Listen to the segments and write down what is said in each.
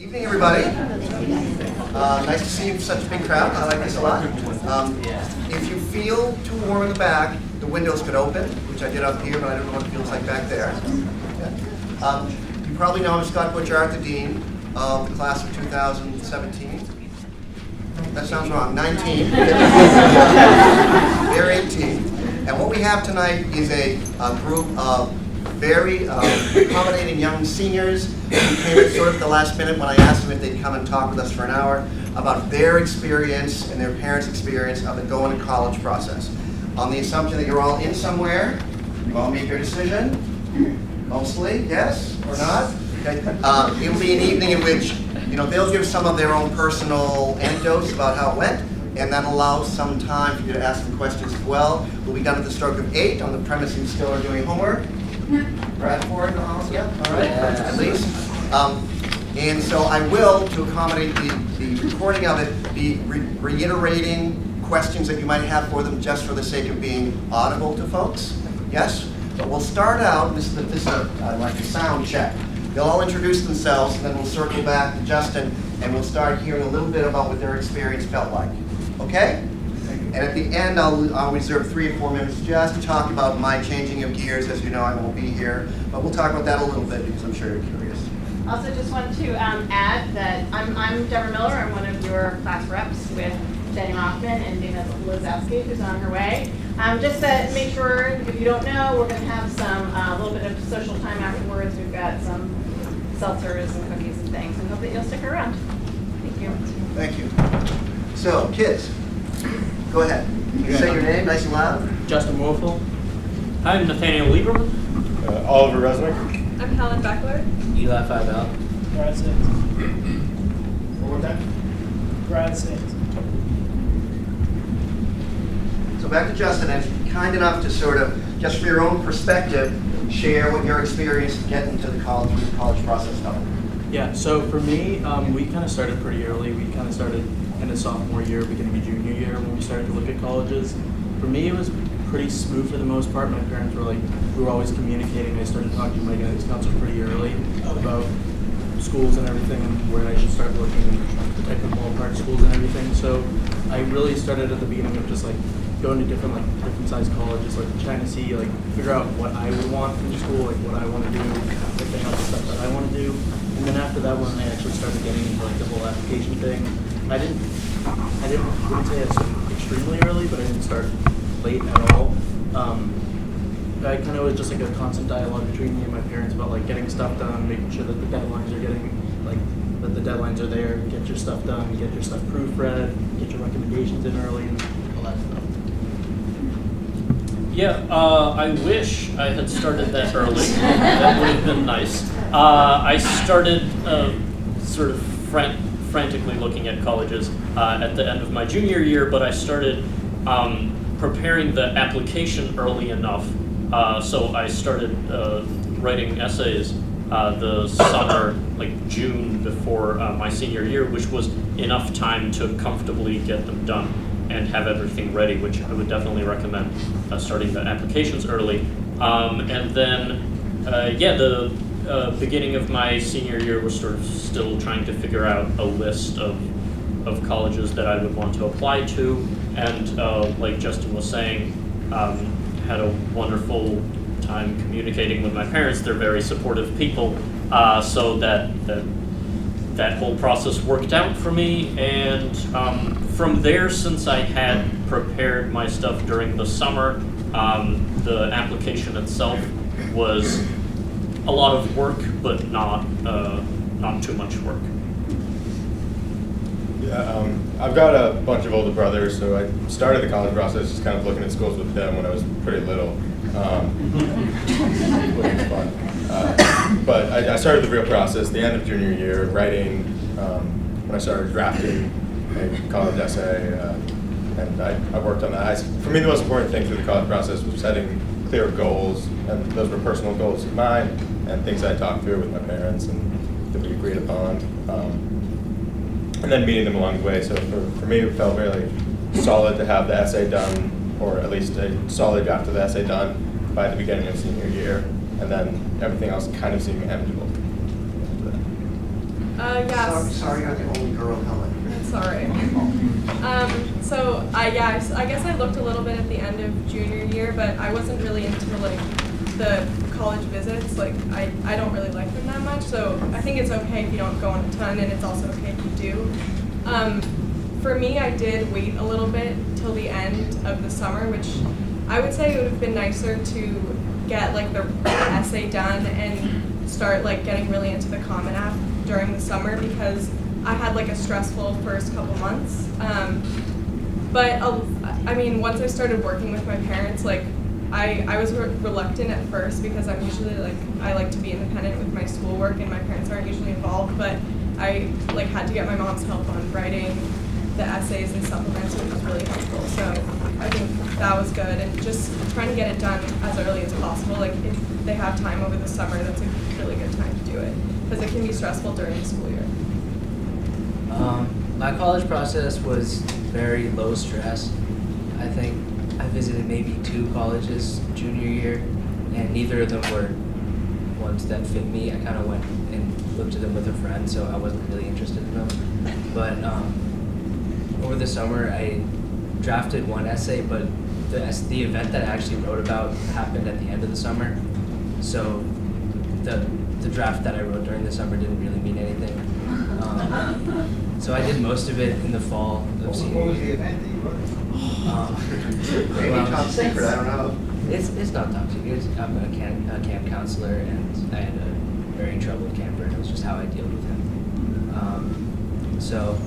Evening, everybody. Nice to see you in such a big crowd. I like this a lot. If you feel too warm in the back, the windows could open, which I did up here, but I don't know what it feels like back there. You probably know I'm Scott Butchart, the Dean of the class of 2017. That sounds wrong, 19. They're 18. And what we have tonight is a group of very accommodating young seniors who came at sort of the last minute when I asked them if they'd come and talk with us for an hour about their experience and their parents' experience of the going to college process. On the assumption that you're all in somewhere, you all make your decision, mostly, yes or not? Okay. It'll be an evening in which they'll give some of their own personal anecdotes about how it went, and that allows some time for you to ask some questions as well. We'll be done at the stroke of 8 on the premise you still are doing homework. Bradford, yeah, all right, at least. And so I will, to accommodate the recording of it, be reiterating questions that you might have for them just for the sake of being audible to folks. Yes? But we'll start out, this is like a sound check. They'll all introduce themselves, and then we'll circle back to Justin, and we'll start hearing a little bit about what their experience felt like. Okay? And at the end, I'll reserve 3 or 4 minutes just to talk about my changing of gears. As you know, I won't be here, but we'll talk about that a little bit because I'm sure you're curious. Also, just wanted to add that I'm Deborah Miller. I'm one of your class reps with Jenny Hoffman and Dana Lozowski, who's on her way. Just to make sure, if you don't know, we're going to have some a little bit of social time afterwards. We've got some seltzers and cookies and things, and hope that you'll stick around. Thank you. Thank you. So, kids, go ahead. You can say your name nice and loud. Justin Wolfel. I'm Nathaniel Lieberman. Oliver Resnick. I'm Helen Beckler. Eli Fibel. Brad Sims. One more time. Brad Sims. So back to Justin, and kind enough to sort of, just from your own perspective, share what your experience getting to the college process felt. Yeah, so for me, we kind of started pretty early. We kind of started in the sophomore year, beginning of junior year, when we started to look at colleges. For me, it was pretty smooth for the most part. My parents were we were always communicating. I started talking to my guidance counselor pretty early about schools and everything, and where I should start looking, and the type of ballpark schools and everything. So I really started at the beginning of just going to different sized colleges, trying to see, figure out what I would want from school, what I want to do, if they have the stuff that I want to do. And then after that, when I actually started getting into the whole application thing, I wouldn't say I started extremely early, but I didn't start late at all. I kind of was just a constant dialogue between me and my parents about getting stuff done, making sure that the deadlines are that the deadlines are there, get your stuff done, get your stuff proofread, get your recommendations in early, and all that stuff. Yeah, I wish I had started that early. That would have been nice. I started sort of frantically looking at colleges at the end of my junior year, but I started preparing the application early enough. So I started writing essays the summer, June before my senior year, which was enough time to comfortably get them done and have everything ready, which I would definitely recommend starting the applications early. And then, the beginning of my senior year was sort of still trying to figure out a list of colleges that I would want to apply to. And like Justin was saying, had a wonderful time communicating with my parents. They're very supportive people, so that whole process worked out for me. And from there, since I had prepared my stuff during the summer, the application itself was a lot of work, but not too much work. Yeah, I've got a bunch of older brothers, so I started the college process just kind of looking at schools with them when I was pretty little, which was fun. But I started the real process the end of junior year, writing, when I started drafting a college essay, and I worked on that. For me, the most important thing through the college process was setting clear goals, and those were personal goals of mine, and things I talked through with my parents and that we agreed upon. And then meeting them along the way. So for me, it felt really solid to have the essay done, or at least a solid draft of the essay done by the beginning of senior year, and then everything else kind of seemed manageable. Yes. Sorry, you're the only girl, Helen. Sorry. I guess I looked a little bit at the end of junior year, but I wasn't really into the college visits. I don't really like them that much, so I think it's okay if you don't go on a ton, and it's also okay if you do. For me, I did wait a little bit till the end of the summer, which I would say it would have been nicer to get the essay done and start getting really into the Common App during the summer, because I had a stressful first couple months. But once I started working with my parents, I was reluctant at first, because I'm usually I like to be independent with my schoolwork, and my parents aren't usually involved. But I had to get my mom's help on writing the essays and supplements, which was really helpful. So I think that was good, and just trying to get it done as early as possible. If they have time over the summer, that's a really good time to do it, because it can be stressful during the school year. My college process was very low stress. I think I visited maybe 2 colleges junior year, and neither of them were ones that fit me. I kind of went and looked at them with a friend, so I wasn't really interested in them. But over the summer, I drafted one essay, but the event that I actually wrote about happened at the end of the summer. So the draft that I wrote during the summer didn't really mean anything. So I did most of it in the fall of senior year. What was the event that you wrote? Maybe top secret, I don't know. It's not top secret. I'm a camp counselor, and I had a very troubled camper, and it was just how I deal with him. So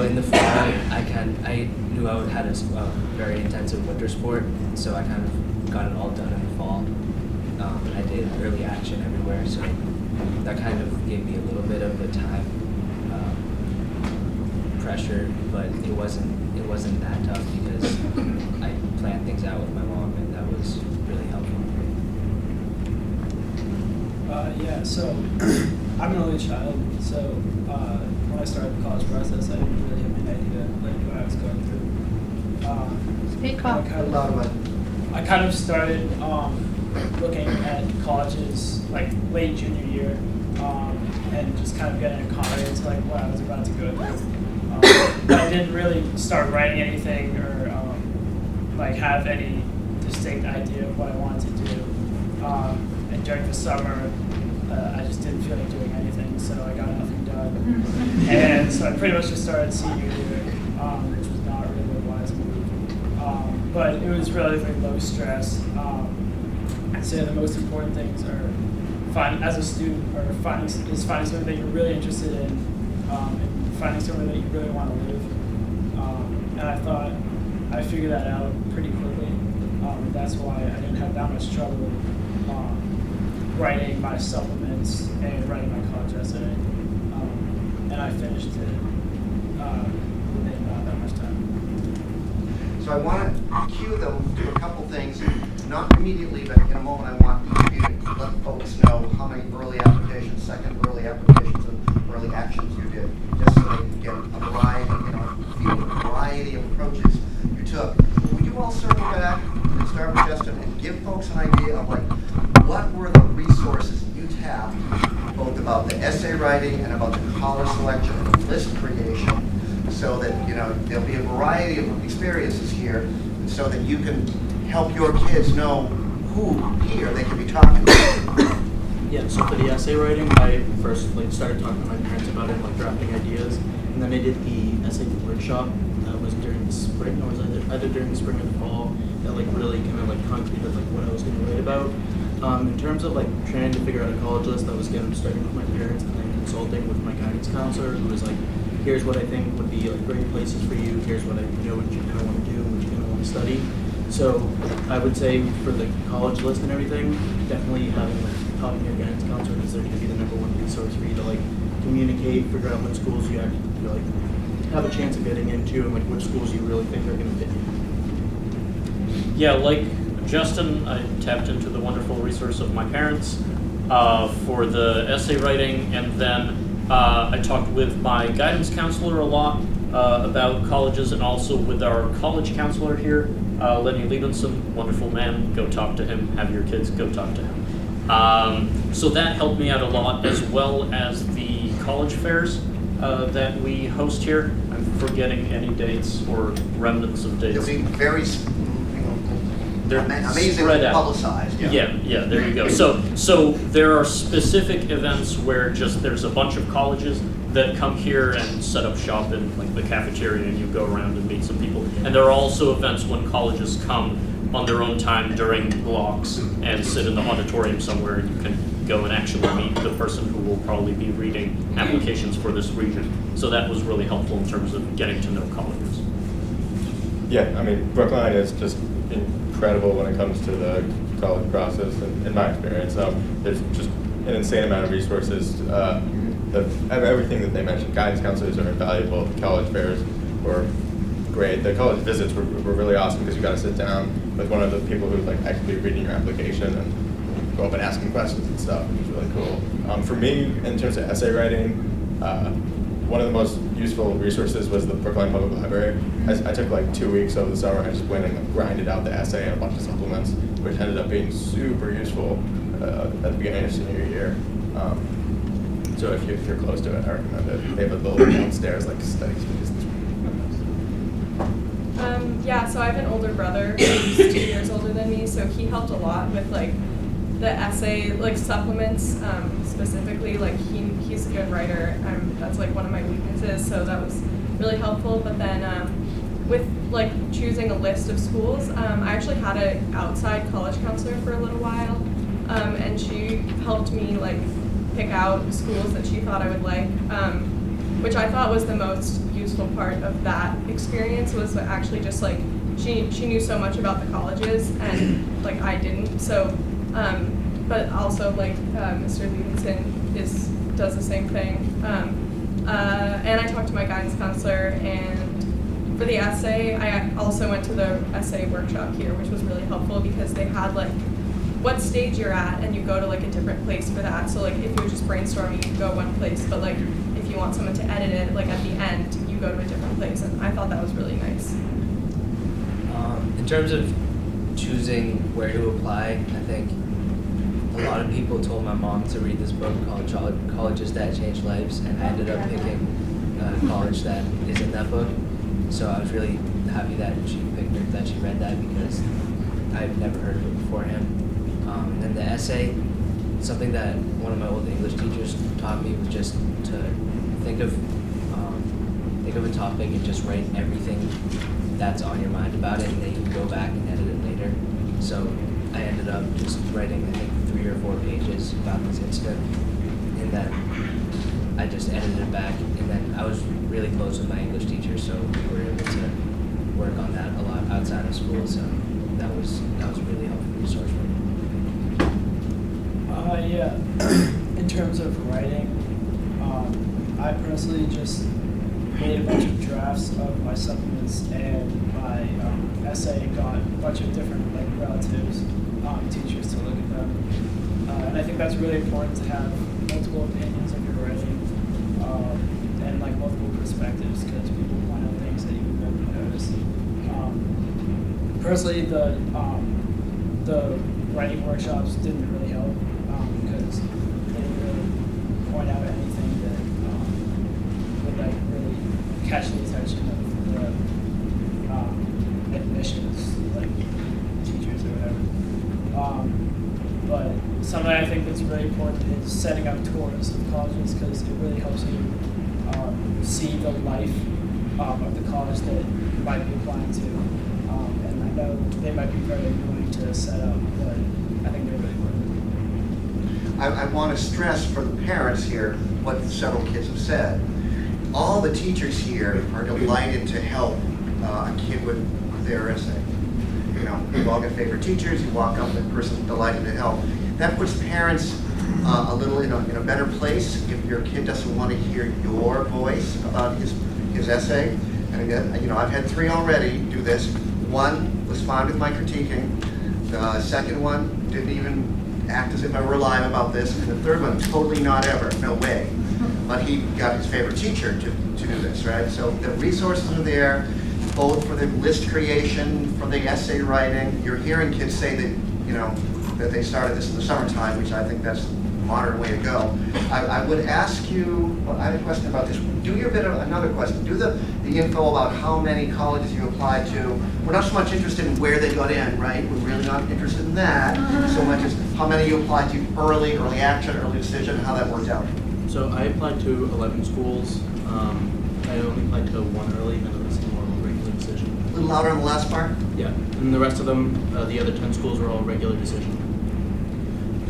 in the fall, I knew I had a very intensive winter sport, so I kind of got it all done in the fall. And I did early action everywhere, so that kind of gave me a little bit of the time pressure, but it wasn't that tough, because I planned things out with my mom, and that was really helpful. So I'm an only child, so when I started the college process, I didn't really have any idea what I was going through. Speak up. I kind of started looking at colleges late junior year, and just kind of getting accommodated to what I was about to go through. But I didn't really start writing anything or have any distinct idea of what I wanted to do. And during the summer, I just didn't feel like doing anything, so I got nothing done. And so I pretty much just started senior year, which was not really a wise move. But it was relatively low stress. I'd say the most important things are as a student, finding something that you're really interested in, and finding somewhere that you really want to live. And I thought I figured that out pretty quickly. That's why I didn't have that much trouble writing my supplements and writing my college essay. And I finished it in not that much time. So I want to cue them to a couple things, not immediately, but in a moment I want each of you to let folks know how many early applications, second early applications, and early actions you did, just so they can get a variety of approaches you took. Would you all circle back and start with Justin and give folks an idea of what were the resources you tapped, both about the essay writing and about the college selection and list creation, so that there'll be a variety of experiences here, so that you can help your kids know who here they can be talking to. Yeah, so for the essay writing, I first started talking to my parents about it, drafting ideas, and then I did the essay workshop that was during the spring, or was either during the spring or the fall, that really kind of concreted what I was going to write about. In terms of trying to figure out a college list, I was starting with my parents and then consulting with my guidance counselor, who was here's what I think would be great places for you, here's what I know what you're going to want to do, what you're going to want to study. So I would say for the college list and everything, definitely having talking to your guidance counselor, because they're going to be the #1 resource for you to communicate, figure out what schools you actually have a chance of getting into, and which schools you really think are going to fit you. Yeah, like Justin, I tapped into the wonderful resource of my parents for the essay writing, and then I talked with my guidance counselor a lot about colleges, and also with our college counselor here, Lenny Liebenson, wonderful man. Go talk to him. Have your kids go talk to him. So that helped me out a lot, as well as the college fairs that we host here. I'm forgetting any dates or remnants of dates. It'll be very, They're amazingly spread out. publicized. Yeah, there you go. So there are specific events where just there's a bunch of colleges that come here and set up shop in like the cafeteria, and you go around and meet some people. And there are also events when colleges come on their own time during blocks and sit in the auditorium somewhere, and you can go and actually meet the person who will probably be reading applications for this region. So that was really helpful in terms of getting to know colleges. Yeah, I mean, Brookline is just incredible when it comes to the college process, in my experience. There's just an insane amount of resources. Everything that they mentioned, guidance counselors are invaluable. The college fairs were great. The college visits were really awesome because you got to sit down with one of the people who's like actually reading your application and go up and asking questions and stuff, which is really cool. For me, in terms of essay writing, one of the most useful resources was the Brookline Public Library. I took like 2 weeks over the summer. I just went and like, grinded out the essay and a bunch of supplements, which ended up being super useful at the beginning of senior year. So if you're close to it, I recommend it. They have a little downstairs like study space. Yeah, so I have an older brother who's 2 years older than me, so he helped a lot with like the essay like supplements, specifically. Like he's a good writer. That's like one of my weaknesses, so that was really helpful. But then with like choosing a list of schools, I actually had an outside college counselor for a little while, and she helped me like pick out schools that she thought I would like, which I thought was the most useful part of that experience. Was actually just like she knew so much about the colleges and like I didn't. So, but also like Mr. Levinson does the same thing. And I talked to my guidance counselor, and for the essay, I also went to the essay workshop here, which was really helpful because they had like what stage you're at, and you go to like a different place for that. So like if you're just brainstorming, you go one place, but like if you want someone to edit it, like at the end, you go to a different place, and I thought that was really nice. In terms of choosing where to apply, I think a lot of people told my mom to read this book called Colleges That Change Lives, and I ended up picking a college that is in that book. So I was really happy that she read that because I've never heard of it beforehand. And then the essay, something that one of my old English teachers taught me was just to think of a topic and just write everything that's on your mind about it, and then you can go back and edit it later. So I ended up just writing, I think, 3 or 4 pages about this incident, and then I just edited it back, and then I was really close with my English teacher, so we were able to work on that a lot outside of school, so that was a really helpful resource for me. Yeah, in terms of writing, I personally just made a bunch of drafts of my supplements and my essay, and got a bunch of different like relatives, teachers to look at them. And I think that's really important to have multiple opinions of your writing, and like multiple perspectives, because people point out things that you wouldn't notice. Personally, the writing workshops didn't really help, because they didn't really point out anything that would like really catch the attention of the admissions like teachers or whatever. But something I think that's really important is setting up tours of colleges, because it really helps you see the life of the college that you might be applying to. And I know they might be very annoying to set up, but I think they're really worth it. I want to stress for the parents here what several kids have said. All the teachers here are delighted to help a kid with their essay. You know, we've all got favorite teachers. You walk up, and the person's delighted to help. That puts parents a little in a better place if your kid doesn't want to hear your voice about his essay. And again, you know, I've had 3 already do this. 1 was fine with my critiquing. The second one didn't even act as if I were alive about this. And the third one, totally not ever, no way. But he got his favorite teacher to do this, right? So the resources are there, both for the list creation, for the essay writing. You're hearing kids say that, you know, that they started this in the summertime, which I think that's a modern way to go. I would ask you, well, I have a question about this. Do your bit of, another question. Do the info about how many colleges you applied to. We're not so much interested in where they got in, right? We're really not interested in that so much as how many you applied to early action, early decision, how that worked out. So I applied to 11 schools. I only applied to one early, and the rest of them were all regular decision. A little louder on the last part. Yeah, and the rest of them, the other 10 schools were all regular decision.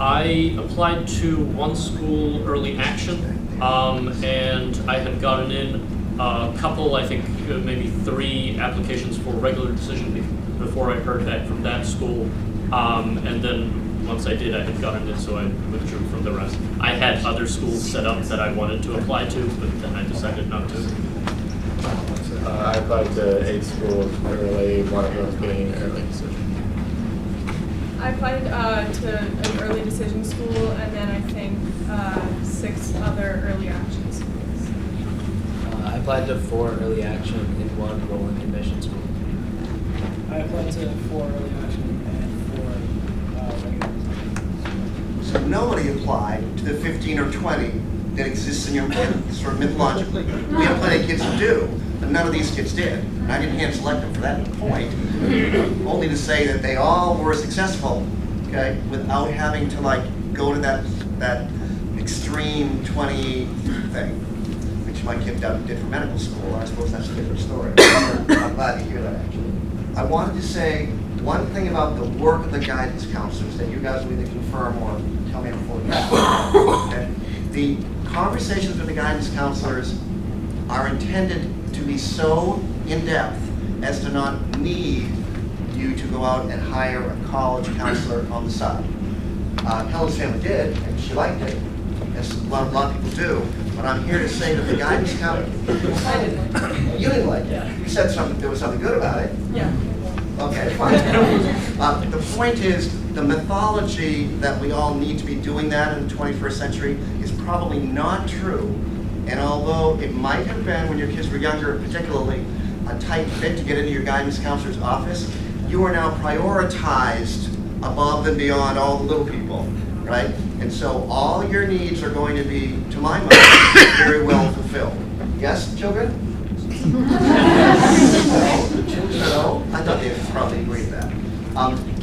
I applied to one school early action, and I had gotten in a couple, I think maybe 3 applications for regular decision before I heard back from that school. And then once I did, I had gotten in, so I withdrew from the rest. I had other schools set up that I wanted to apply to, but then I decided not to. I applied to 8 schools early, one of those being early decision. I applied to an early decision school and then I think 6 other early action schools. I applied to 4 early action and 1 rolling admission school. I applied to 4 early action and 4 regular. So nobody applied to the 15 or 20 that exists in your sort of mythologically. We have plenty of kids who do, but none of these kids did. And I didn't hand select them for that point, only to say that they all were successful, okay, without having to like go to that extreme 20 thing, which my kid did for medical school. I suppose that's a different story. I'm glad to hear that actually. I wanted to say one thing about the work of the guidance counselors that you guys will either confirm or tell me before that. Okay? The conversations with the guidance counselors are intended to be so in-depth as to not need you to go out and hire a college counselor on the side. Helen's family did, and she liked it, as a lot of people do. But I'm here to say that the guidance counselor, you didn't like it. You said there was something good about it. Yeah. Okay, fine. The point is, the mythology that we all need to be doing that in the 21st century is probably not true. And although it might have been, when your kids were younger, particularly a tight fit to get into your guidance counselor's office, you are now prioritized above and beyond all the little people, right? And so all your needs are going to be, to my mind, very well fulfilled. Yes, children? No? I thought they would probably agree with that.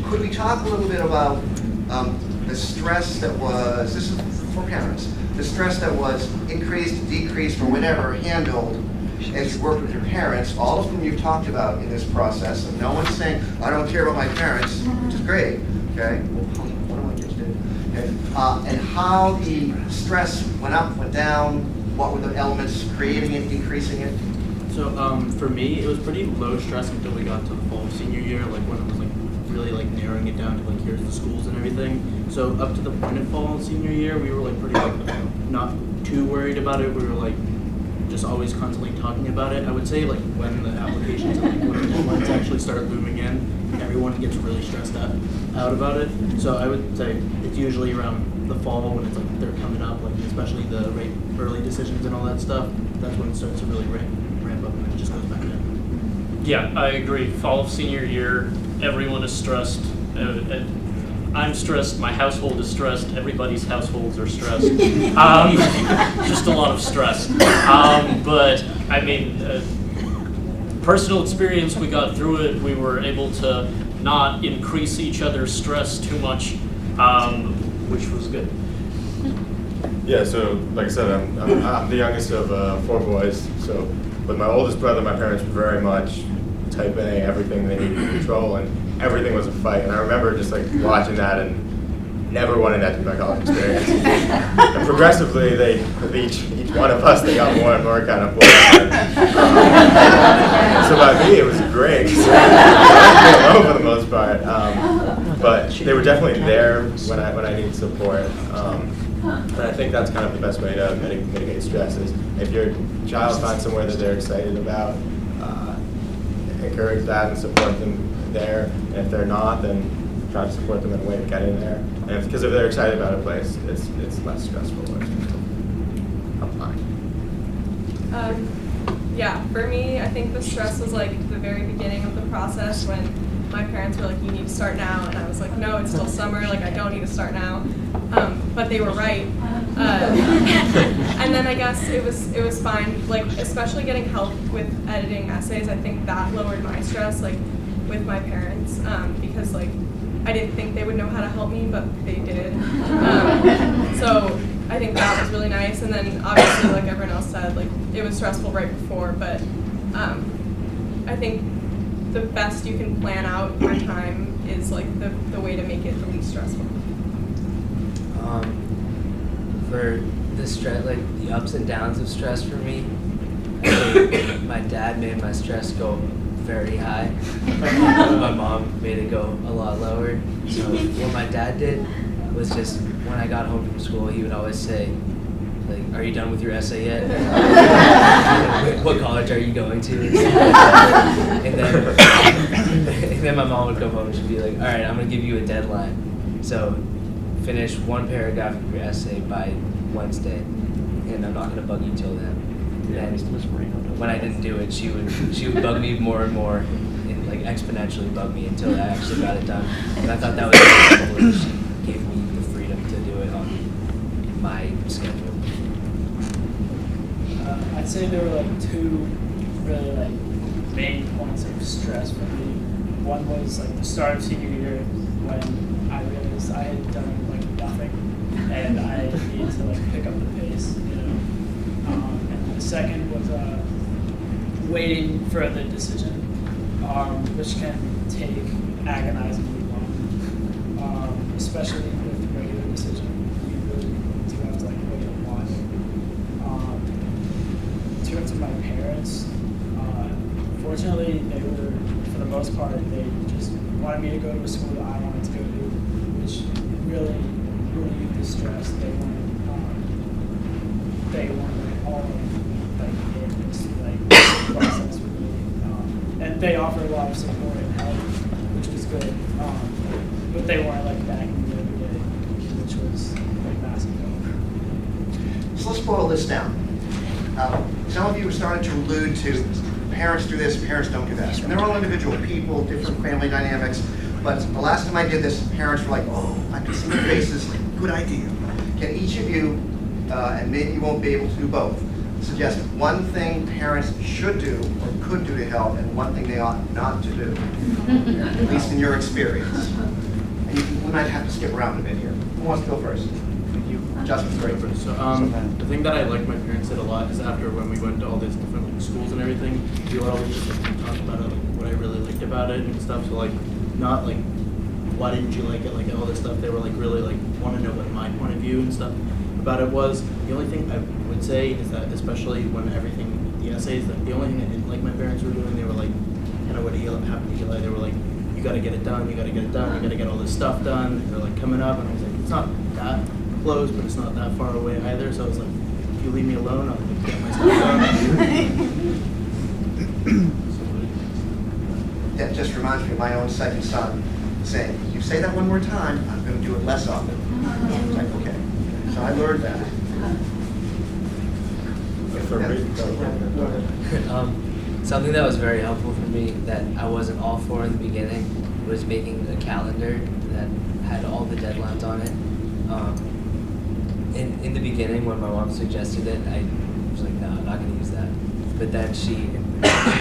Could we talk a little bit about the stress that was, this is for parents, the stress that was increased, decreased, or whatever, handled as you worked with your parents, all of whom you've talked about in this process, and no one's saying, I don't care about my parents, which is great, okay? What do my kids do? Okay. And how the stress went up, went down, what were the elements creating it, decreasing it? So for me, it was pretty low stress until we got to the fall of senior year, like when it was like really like narrowing it down to like here's the schools and everything. So up to the point of fall of senior year, we were like pretty like not too worried about it. We were like just always constantly talking about it. I would say like when the applications and like when the deadlines actually start looming in, everyone gets really stressed out about it. So I would say it's usually around the fall when it's like they're coming up, like especially the early decisions and all that stuff. That's when it starts to really ramp up and then it just goes back down. Yeah, I agree. Fall of senior year, everyone is stressed. I'm stressed, my household is stressed, everybody's households are stressed. Just a lot of stress. But I mean, personal experience, we got through it. We were able to not increase each other's stress too much, which was good. Yeah, so like I said, I'm the youngest of 4 boys. So with my oldest brother, my parents were very much type A, everything they needed to control, and everything was a fight. And I remember just like watching that and never wanting that to be my college experience. And progressively, with each one of us, they got more and more kind of bored. So by me, it was great. So I was alone for the most part, but they were definitely there when I needed support. And I think that's kind of the best way to mitigate stress is if your child finds somewhere that they're excited about, encourage that and support them there. And if they're not, then try to support them in a way to get in there. And because if they're excited about a place, it's less stressful applying. Yeah, for me, I think the stress was like the very beginning of the process when my parents were like, you need to start now, and I was like, no, it's still summer, like I don't need to start now. But they were right. And then I guess it was fine, like especially getting help with editing essays. I think that lowered my stress, like with my parents, because like I didn't think they would know how to help me, but they did. So I think that was really nice. And then obviously, like everyone else said, like it was stressful right before, but I think the best you can plan out your time is like the way to make it the least stressful. For the stress, like the ups and downs of stress for me, I think my dad made my stress go very high. My mom made it go a lot lower. So what my dad did was just when I got home from school, he would always say, like, "Are you done with your essay yet? What college are you going to?" And then my mom would come home and she'd be like, "All right, I'm gonna give you a deadline. So finish one paragraph of your essay by Wednesday, and I'm not gonna bug you till then." And when I didn't do it, she would bug me more and more, and like exponentially bug me until I actually got it done. And I thought that was really cool that she gave me the freedom to do it on my schedule. I'd say there were like two really like main points of stress for me. One was like the start of senior year when I realized I had done like nothing and I needed to like pick up the pace, you know. And the second was waiting for the decision, which can take agonizingly long, especially with the regular decision. You really do have to like wait a while. To my parents, fortunately, they were, for the most part, they just wanted me to go to a school that I wanted to go to, which really relieved the stress. They weren't like all like in this like process with me, and they offered a lot of support and help, which was good. But they weren't like backing me every day, which was like massive help. So let's boil this down. Some of you are starting to allude to parents do this, parents don't do that. And they're all individual people, different family dynamics. But the last time I did this, parents were like, oh, I can see their faces, good idea. Can each of you, and maybe you won't be able to do both, suggest one thing parents should do or could do to help and one thing they ought not to do, at least in your experience? And we might have to skip around a bit here. Who wants to go first? Justin's great. So the thing that I like my parents did a lot is after when we went to all these different like, schools and everything, we would always just like, talk about it, like, what I really liked about it and stuff. So like not like why didn't you like it, like all this stuff. They were like really like want to know what my point of view and stuff about it was. The only thing I would say is that especially when everything the essays, that the only thing I didn't like my parents were doing, they were like kind of what happened to Eli. They were like, you got to get it done, you got to get it done, you got to get all this stuff done. And they're like coming up, and I was like, it's not that close, but it's not that far away either. So I was like, if you leave me alone, I'll get my stuff done. That just reminds me of my own second son saying, if you say that one more time, I'm going to do it less often. I was like, okay. So I learned that. Something that was very helpful for me that I wasn't all for in the beginning was making a calendar that had all the deadlines on it. In the beginning, when my mom suggested it, I was like, no, I'm not going to use that. But then she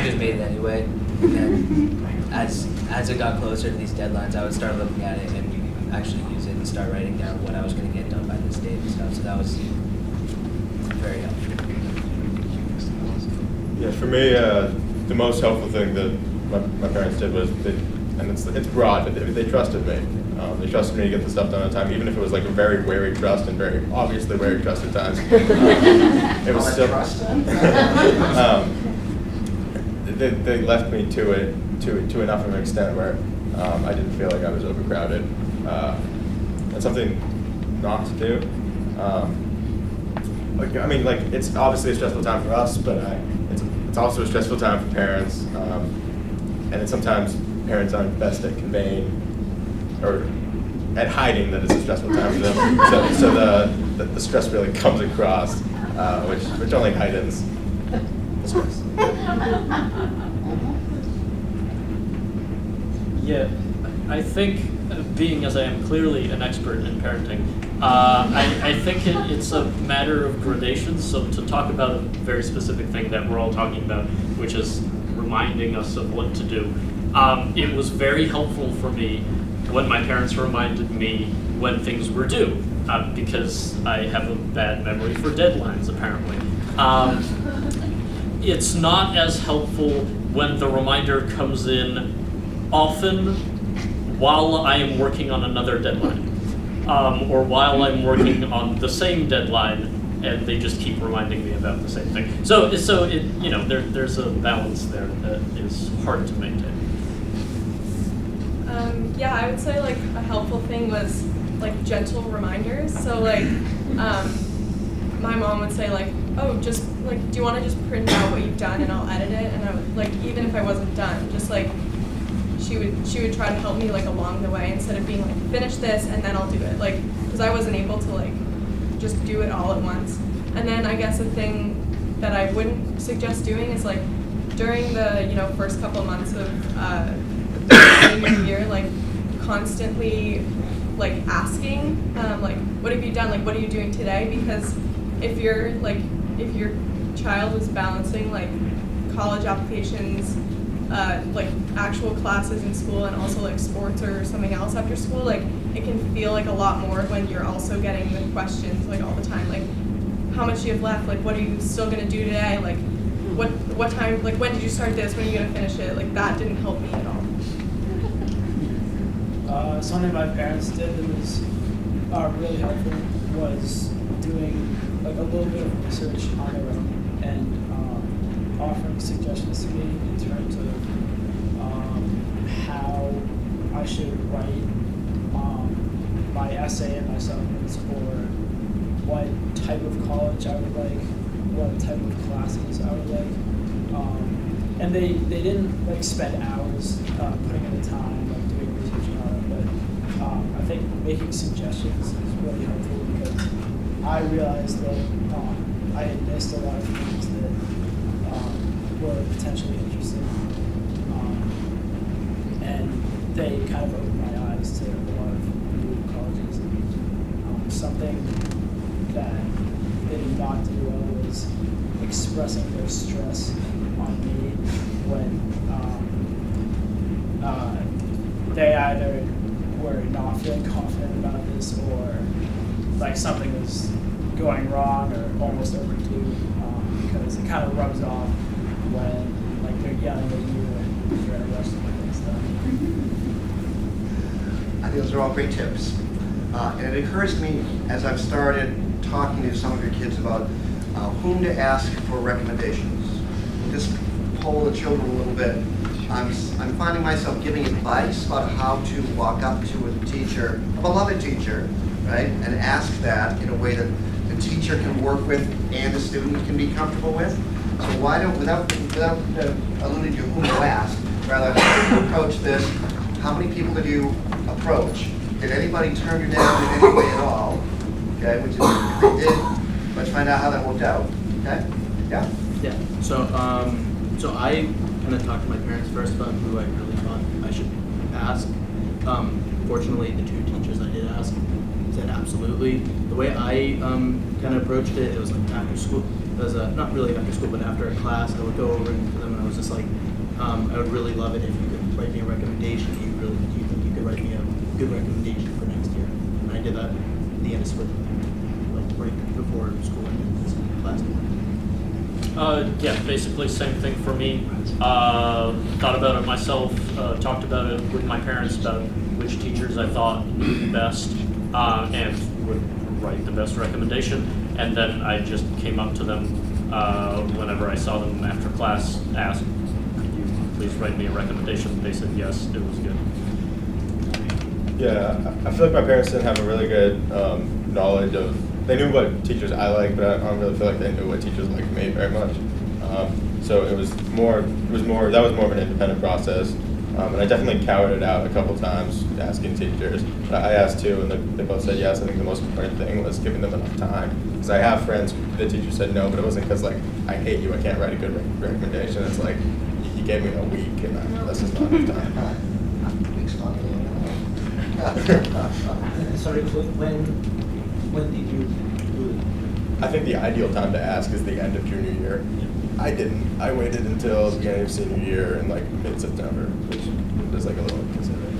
just made it anyway. And then as it got closer to these deadlines, I would start looking at it and actually use it and start writing down what I was going to get done by this date and stuff. So that was very helpful. Yeah, for me, the most helpful thing that my parents did was, it's broad, but they trusted me. They trusted me to get the stuff done on time, even if it was like a very wary trust and very obviously wary trust at times. It was still trust. They left me to it to enough of an extent where I didn't feel like I was overcrowded. That's something not to do. It's obviously a stressful time for us, but it's also a stressful time for parents, and it's sometimes parents aren't best at conveying or at hiding that it's a stressful time for them. So the stress really comes across, which only heightens the stress. Yeah, I think, being as I am clearly an expert in parenting, I think it's a matter of gradations. So to talk about a very specific thing that we're all talking about, which is reminding us of what to do, it was very helpful for me when my parents reminded me when things were due, because I have a bad memory for deadlines, apparently. It's not as helpful when the reminder comes in often while I am working on another deadline, or while I'm working on the same deadline, and they just keep reminding me about the same thing. So it, you know, there's a balance there that is hard to maintain. Yeah, I would say like a helpful thing was like gentle reminders. So like, my mom would say like, oh, just like, do you want to just print out what you've done and I'll edit it? And I would like, even if I wasn't done, just like, she would try to help me like along the way instead of being like, finish this and then I'll do it. Like, because I wasn't able to like just do it all at once. And then I guess a thing that I wouldn't suggest doing is like during the, you know, first couple of months of senior year, like constantly like asking, like, what have you done? Like, what are you doing today? Because if your child is balancing like college applications, like actual classes in school and also like sports or something else after school, like it can feel like a lot more when you're also getting the questions like all the time, like how much do you have left, like what are you still gonna do today, like what time, like when did you start this, when are you gonna finish it? Like that didn't help me at all. Something my parents did that was really helpful was doing like a little bit of research on their own and offering suggestions to me in terms of how I should write my essay and my supplements, or what type of college I would like, what type of classes I would like. And they didn't like spend hours putting in the time like doing research on it, but I think making suggestions is really helpful because I realized that I had missed a lot of things that were potentially interesting, and they kind of opened my eyes to a lot of new colleges. Something that they did not do well was expressing their stress on me when they either were not feeling confident about this, or like something was going wrong or almost overdue, because it kind of rubs off when like they're yelling at you and you're in a rush to get things done. I think those are all great tips. And it occurs to me as I've started talking to some of your kids about whom to ask for recommendations. Just poll the children a little bit. I'm finding myself giving advice about how to walk up to a teacher, a beloved teacher, right, and ask that in a way that the teacher can work with and the student can be comfortable with. So why don't, without alluding to whom to ask, rather how do you approach this? How many people did you approach? Did anybody turn you down in any way at all? Okay, which is if they did, let's find out how that worked out. Okay? Yeah? Yeah. So I kind of talked to my parents first about who I really thought I should ask. Fortunately, the two teachers I did ask said absolutely. The way I kind of approached it, it was like after school. It was not really after school, but after a class, I would go over to them and I was just like, I would really love it if you could write me a recommendation. Do you think you could write me a good recommendation for next year? And I did that at the end of spring, like right before school ended, class. Yeah, basically same thing for me. Thought about it myself, talked about it with my parents about which teachers I thought knew best and would write the best recommendation. And then I just came up to them whenever I saw them after class, asked, could you please write me a recommendation? They said yes, it was good. Yeah, I feel like my parents didn't have a really good knowledge of, they knew what teachers I like, but I don't really feel like they knew what teachers liked me very much. So that was more of an independent process. And I definitely counted it out a couple times asking teachers. I asked two, and they both said yes. I think the most important thing was giving them enough time. Because I have friends, the teacher said no, but it wasn't because like, I hate you, I can't write a good recommendation. It's like, you gave me a week, and that's just not enough time. Sorry, when did you do it? I think the ideal time to ask is the end of junior year. I didn't. I waited until the beginning of senior year in like mid-September, which is like a little inconsiderate.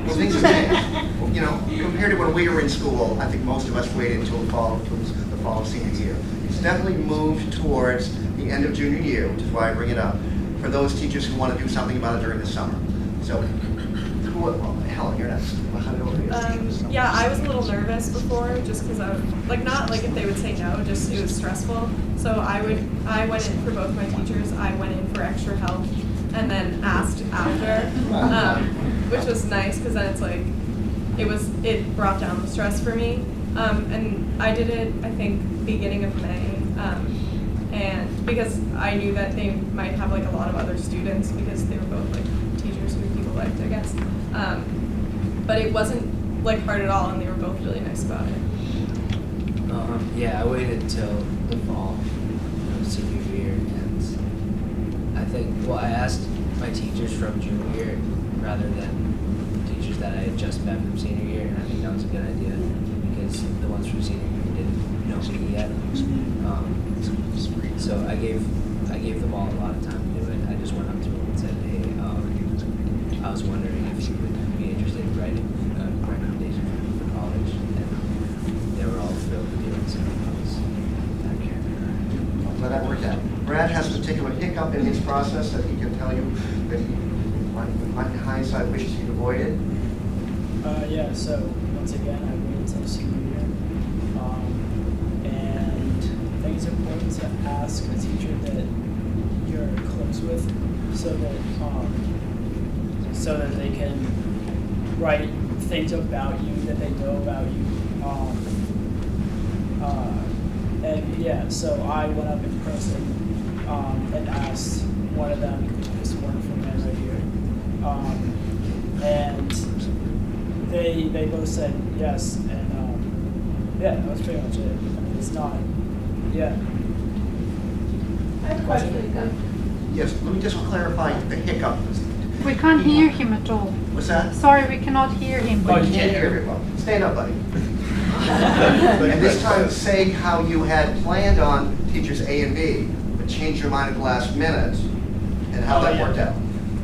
Well, things have changed. You know, compared to when we were in school, I think most of us waited until the fall of senior year. It's definitely moved towards the end of junior year, which is why I bring it up, for those teachers who want to do something about it during the summer. So, Helen, you're next. Yeah, I was a little nervous before, just because I would, like, not like if they would say no, just it was stressful. So I went in for both my teachers. I went in for extra help, and then asked after, which was nice because then it's like, it brought down the stress for me. And I did it, I think, beginning of May, and because I knew that they might have like a lot of other students because they were both like teachers who people liked, I guess. But it wasn't like hard at all, and they were both really nice about it. Yeah, I waited until the fall of senior year, and I think, well, I asked my teachers from junior year rather than teachers that I had just met from senior year, and I think that was a good idea because the ones from senior year didn't know me yet. So I gave them all a lot of time to do it. I just went up to them and said, hey, I was wondering if you would be interested in writing a recommendation for college, and they were all thrilled to do it, so I was Well, that worked out. Brad has a particular hiccup in his process that he can tell you that he might in hindsight wishes he'd avoided. Yeah, so once again, I waited until senior year. And I think it's important to ask a teacher that you're close with so that they can write things about you that they know about you. And yeah, so I went up in person and asked one of them, this one from there right here, and they both said yes, and yeah, that was pretty much it. I mean, it's not, yeah. I have a question. Yes, let me just clarify the hiccup. We can't hear him at all. What's that? Sorry, we cannot hear him. Oh, you can't hear very well. Stand up, buddy. And this time, say how you had planned on teachers A and B, but changed your mind at the last minute, and how that worked out.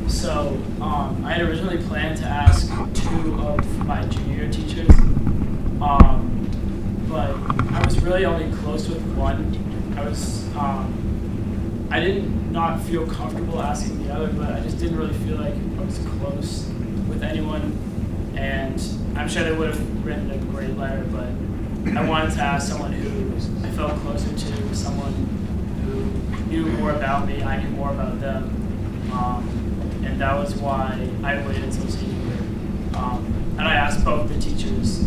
So I had originally planned to ask 2 of my junior year teachers, but I was really only close with one. I did not feel comfortable asking the other, but I just didn't really feel like I was close with anyone. And I'm sure they would have written a great letter, but I wanted to ask someone who I felt closer to, someone who knew more about me, I knew more about them. And that was why I waited until senior year. And I asked both the teachers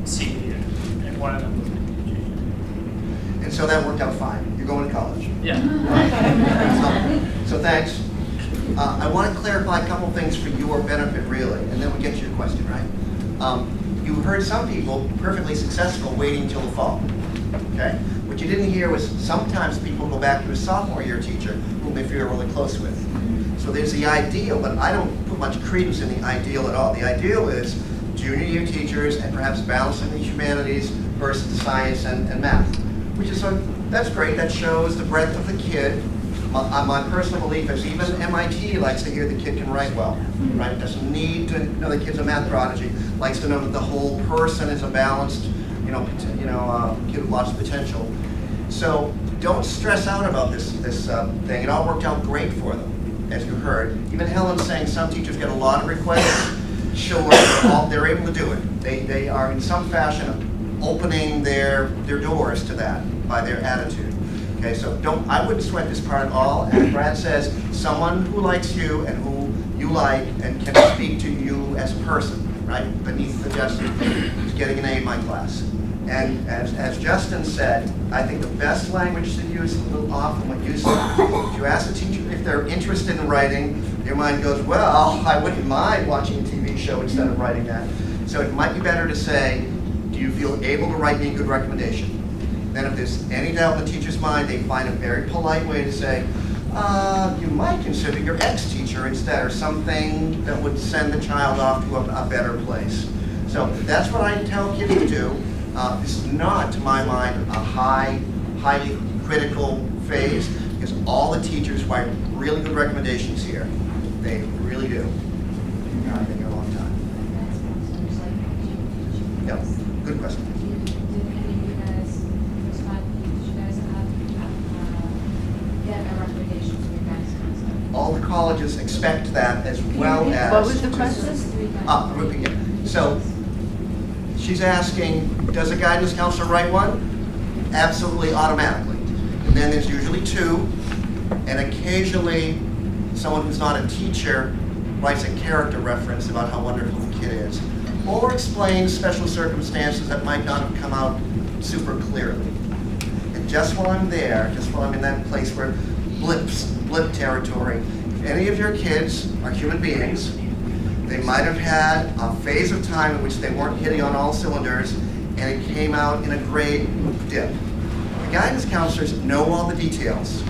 senior year, and one of them was junior year. And so that worked out fine. You're going to college. Yeah. So thanks. I want to clarify a couple things for your benefit, really, and then we get to your question, right? You heard some people perfectly successful waiting until the fall, okay? What you didn't hear was sometimes people go back to a sophomore year teacher whom they feel really close with. So there's the ideal, but I don't put much credence in the ideal at all. The ideal is junior year teachers and perhaps balancing the humanities versus science and math, which is that's great. That shows the breadth of the kid. My personal belief is even MIT likes to hear the kid can write well, right? Doesn't need to know the kid's a math prodigy. Likes to know that the whole person is a balanced, kid with lots of potential. So don't stress out about this thing. It all worked out great for them, as you heard. Even Helen's saying some teachers get a lot of requests. Sure, they're able to do it. They are in some fashion opening their doors to that by their attitude. Okay, so I wouldn't sweat this part at all. And Brad says, someone who likes you and who you like and can speak to you as a person, right? Beneath the Justin who's getting an A in my class. And as Justin said, I think the best language to use, a little off from what you said, if you ask a teacher if they're interested in writing, their mind goes, well, I wouldn't mind watching a TV show instead of writing that. So it might be better to say, do you feel able to write me a good recommendation? Then if there's any doubt in the teacher's mind, they find a very polite way to say, you might consider your ex-teacher instead, or something that would send the child off to a better place. So that's what I tell kids to do. This is not, to my mind, a highly critical phase, because all the teachers write really good recommendations here. They really do. I've been here a long time. Yep, good question. Did any of you guys respond? Did you guys get a recommendation from your guys' council? All the colleges expect that, as well as. What was the question? Repeat it. So, she's asking, does a guidance counselor write one? Absolutely, automatically. And then there's usually two, and occasionally someone who's not a teacher writes a character reference about how wonderful the kid is, or explains special circumstances that might not have come out super clearly. And just while I'm there, just while I'm in that place where blip territory, if any of your kids are human beings, they might have had a phase of time in which they weren't hitting on all cylinders, and it came out in a grade dip. The guidance counselors know all the details,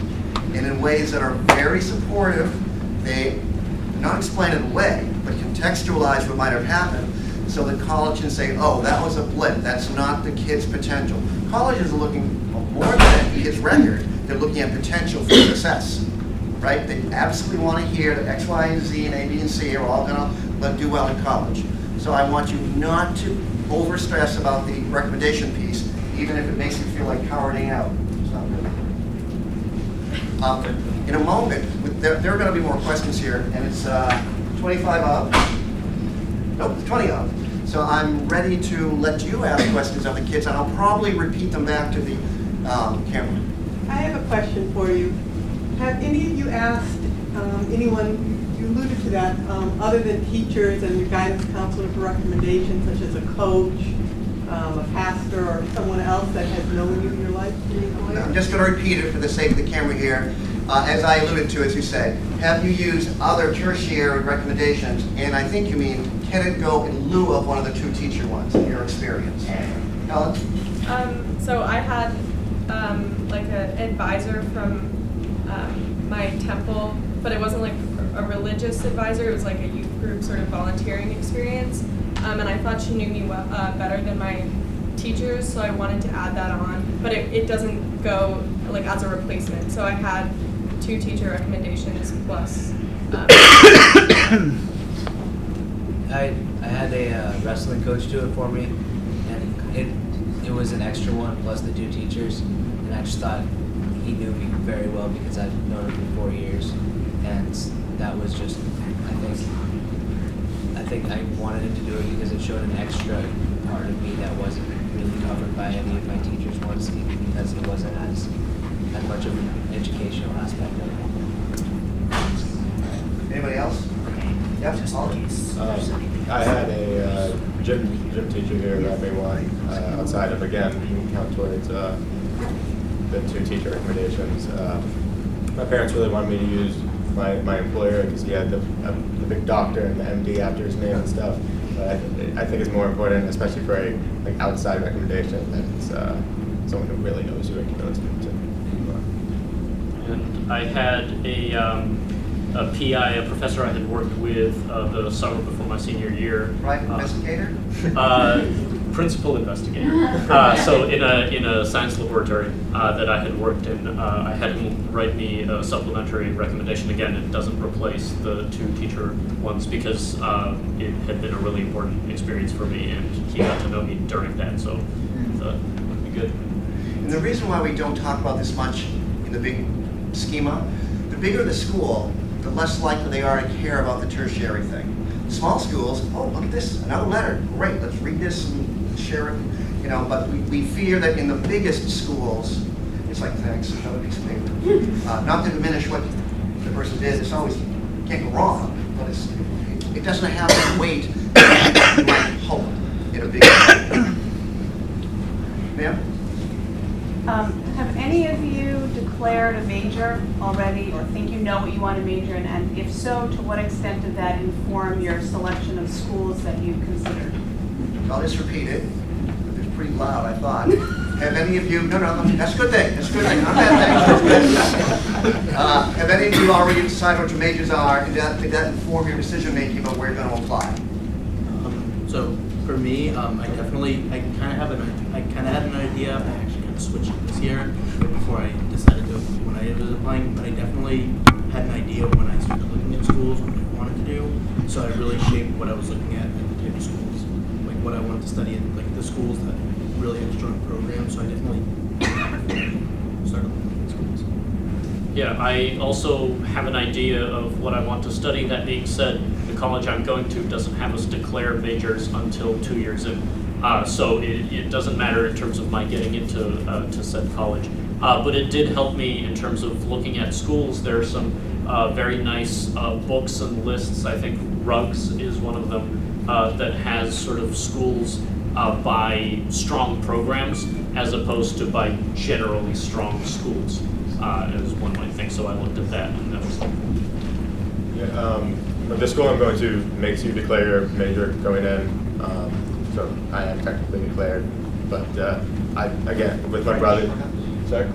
and in ways that are very supportive, they not explain it away, but contextualize what might have happened, so the college can say, oh, that was a blip, that's not the kid's potential. Colleges are looking more than the kid's record, they're looking at potential for success, right? They absolutely want to hear that X, Y, and Z, and A, B, and C are all gonna do well in college. So I want you not to overstress about the recommendation piece, even if it makes you feel like cowarding out. It's not good. In a moment, there are going to be more questions here, and it's 25 up. Nope, 20 up. So I'm ready to let you ask questions of the kids, and I'll probably repeat them back to the camera. I have a question for you. Have any of you asked anyone, you alluded to that, other than teachers and your guidance counselor for recommendations, such as a coach, a pastor, or someone else that has known you in your life? I'm just going to repeat it for the sake of the camera here. As I alluded to, as you said, have you used other tertiary recommendations? And I think you mean, can it go in lieu of one of the two teacher ones in your experience? Helen? So I had like an advisor from my temple, but it wasn't like a religious advisor. It was like a youth group sort of volunteering experience. And I thought she knew me well, better than my teachers, so I wanted to add that on. But it doesn't go like as a replacement. So I had two teacher recommendations plus. I had a wrestling coach do it for me, and it was an extra one plus the two teachers, and I just thought he knew me very well because I've known him for 4 years, and that was just, I think I wanted him to do it because it showed an extra part of me that wasn't really covered by any of my teachers once, because it wasn't as much of an educational aspect of it. Anybody else? Yep. I had a gym teacher here at May1 outside of, again, you can count towards the two teacher recommendations. My parents really wanted me to use my employer because he had the big doctor and the MD after his name and stuff. But I think it's more important, especially for a outside recommendation, that it's someone who really knows you and can really speak to. And I had a PI, a professor I had worked with the summer before my senior year. Right, investigator? Principal investigator. So in a science laboratory that I had worked in, I had him write me a supplementary recommendation. Again, it doesn't replace the two teacher ones because it had been a really important experience for me, and he got to know me during that, so I thought it would be good. And the reason why we don't talk about this much in the big schema, the bigger the school, the less likely they are to care about the tertiary thing. Small schools, oh, look at this, another letter, great, let's read this and share it, but we fear that in the biggest schools, it's like, thanks, another piece of paper. Not to diminish what the person did, it's always, can't go wrong, but it doesn't have the weight that you might hope in a big school. Ma'am? Have any of you declared a major already, or think you know what you want to major in? And if so, to what extent did that inform your selection of schools that you considered? I'll just repeat it. It was pretty loud, I thought. Have any of you, no, that's a good thing. That's a good thing, not a bad thing. Have any of you already decided what your majors are? Did that inform your decision making about where you're going to apply? So for me, I kind of had an idea. I actually kind of switched it this year before I decided to when I was applying. But I definitely had an idea when I started looking at schools what I wanted to do. So I really shaped what I was looking at the type of schools, like what I wanted to study in, like the schools that really had strong programs. So I definitely started looking at schools. Yeah, I also have an idea of what I want to study. That being said, the college I'm going to doesn't have us declare majors until 2 years in. So it doesn't matter in terms of my getting into to said college. But it did help me in terms of looking at schools. There are some very nice books and lists. I think Ruggs is one of them that has sort of schools by strong programs as opposed to by generally strong schools, as one might think. So I looked at that, and that was helpful. Yeah, but the school I'm going to makes you declare your major going in, so I am technically declared. But again, with my brother, sorry?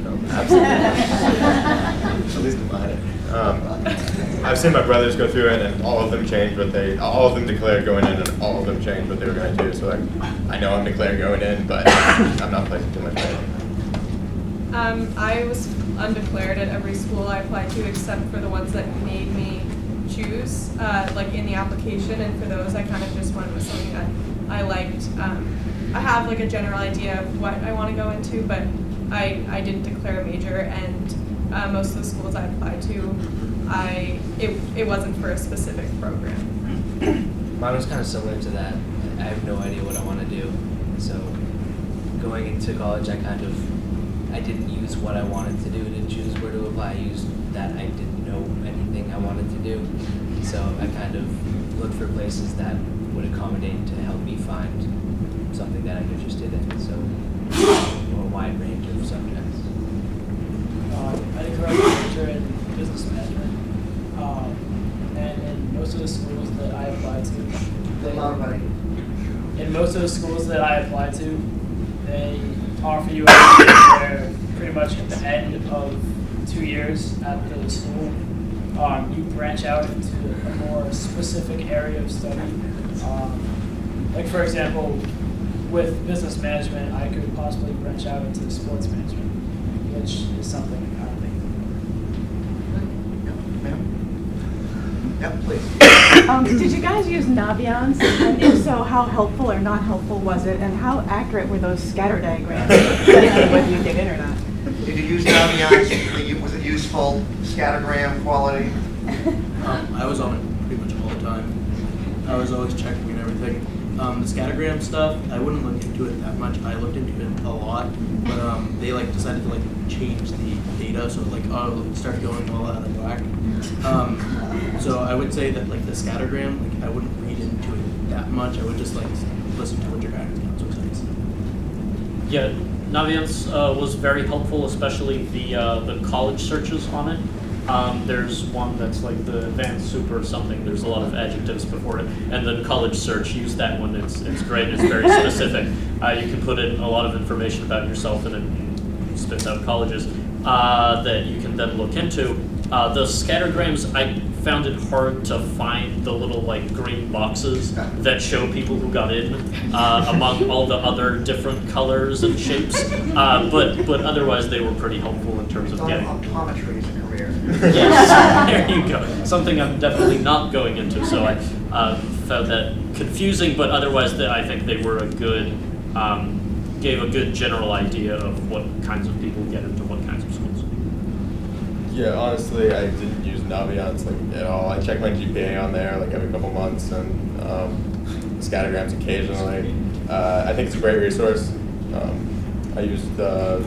No, absolutely. At least in mine. I've seen my brothers go through it, and all of them changed all of them declared going in, and all of them changed what they were going to do. So I know I'm declared going in, but I'm not placing too much faith. I was undeclared at every school I applied to except for the ones that made me choose, like in the application, and for those I kind of just went with something that I liked. I have like a general idea of what I want to go into, but I didn't declare a major, and most of the schools I applied to, it wasn't for a specific program. Mine was kind of similar to that. I have no idea what I want to do. So going into college, I didn't use what I wanted to do to choose where to apply. I used that I didn't know anything I wanted to do. So I kind of looked for places that would accommodate to help me find something that I'm interested in. So a wide range of subjects. I did a major in business management, and in most of the schools that I applied to, they offer you a major where pretty much at the end of 2 years at the school, you branch out into a more specific area of study. Like for example, with business management, I could possibly branch out into sports management, which is something I don't think. Ma'am? Yep, please. Did you guys use Naviance? And if so, how helpful or not helpful was it? And how accurate were those scatter diagrams, whether you get in or not? Did you use Naviance? Was it useful? Scattergram quality? I was on it pretty much all the time. I was always checking and everything. The scattergram stuff, I wouldn't look into it that much. I looked into it a lot, but they decided to change the data, so it started going all out of whack. So I would say that the scattergram, I wouldn't read into it that much. I would just listen to what your guidance counselor says. Yeah, Naviance was very helpful, especially the college searches on it. There's one that's like the advanced super or something. There's a lot of adjectives before it. And then college search, use that one. It's great. It's very specific. You can put in a lot of information about yourself, and it spits out colleges that you can then look into. The scattergrams, I found it hard to find the little green boxes that show people who got in among all the other different colors and shapes. But otherwise, they were pretty helpful in terms of getting. Optometry is a career. Yes, there you go. Something I'm definitely not going into. So I found that confusing, but otherwise, I think they were gave a good general idea of what kinds of people get into what kinds of schools. Yeah, honestly, I didn't use Naviance at all. I checked my GPA on there every couple months, and scattergrams occasionally. I think it's a great resource. I used the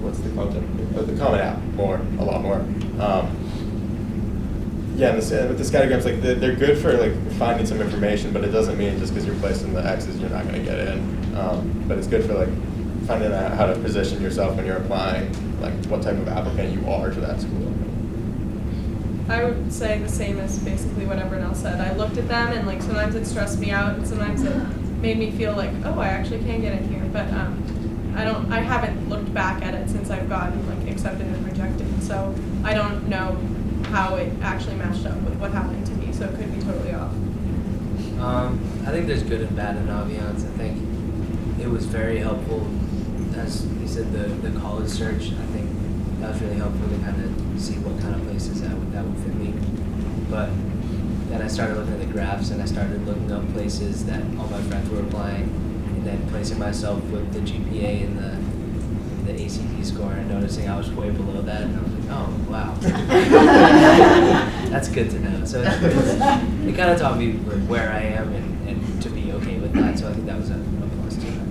what's the content? The Common App a lot more. Yeah, and with the scattergrams, they're good for finding some information, but it doesn't mean just because you're placed in the X's you're not going to get in. But it's good for finding out how to position yourself when you're applying, what type of applicant you are to that school. I would say the same as basically what everyone else said. I looked at them, and sometimes it stressed me out, and sometimes it made me feel oh, I actually can get in here. But I haven't looked back at it since I've gotten like accepted and rejected, so I don't know how it actually matched up with what happened to me, so it could be totally off. I think there's good and bad in Aviance. I think it was very helpful, as you said, the college search. I think that was really helpful to kind of see what kind of places that would fit me. But then I started looking at the graphs, and I started looking up places that all my friends were applying, and then placing myself with the GPA and the ACT score, and noticing I was way below that, and I was like, oh, wow. That's good to know. So it kind of taught me like where I am and to be okay with that. So I think that was a plus too, actually.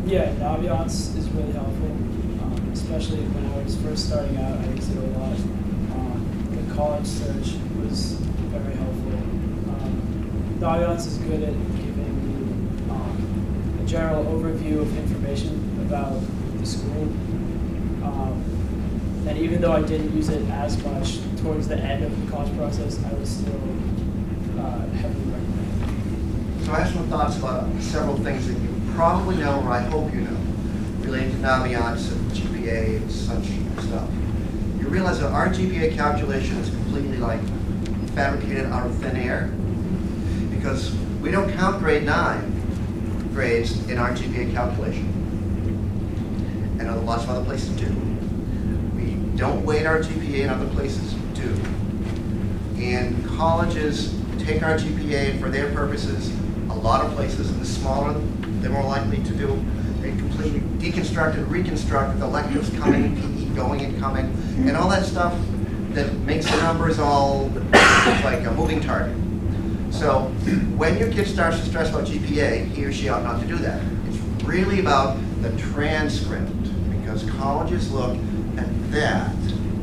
Yeah, Naviance is really helpful, especially when I was first starting out. I used it a lot. The college search was very helpful. Naviance is good at giving you a general overview of information about the school. And even though I didn't use it as much towards the end of the college process, I was still heavily recommended. So I have some thoughts about several things that you probably know, or I hope you know, related to Naviance and GPA and such stuff. You realize that our GPA calculation is completely like fabricated out of thin air, because we don't count grade 9 grades in our GPA calculation, and lots of other places do. We don't weight our GPA, and other places do. And colleges take our GPA, and for their purposes, a lot of places, and the smaller, they're more likely to do. They completely deconstruct and reconstruct the electives coming, PE going and coming, and all that stuff that makes the numbers all like a moving target. So when your kid starts to stress about GPA, he or she ought not to do that. It's really about the transcript, because colleges look at that.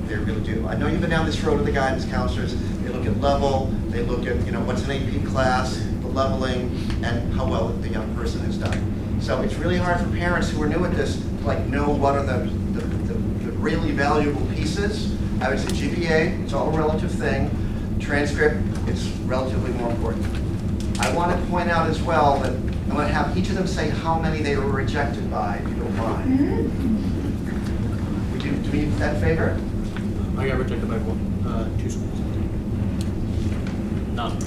They really do. I know you've been down this road with the guidance counselors. They look at level, they look at, what's an AP class, the leveling, and how well the young person has done. So it's really hard for parents who are new at this to know what are the really valuable pieces. I would say GPA, it's all a relative thing. Transcript, it's relatively more important. I want to point out as well that I'm going to have each of them say how many they were rejected by, if you don't mind. Would you do me that favor? I got rejected by 2 schools. None.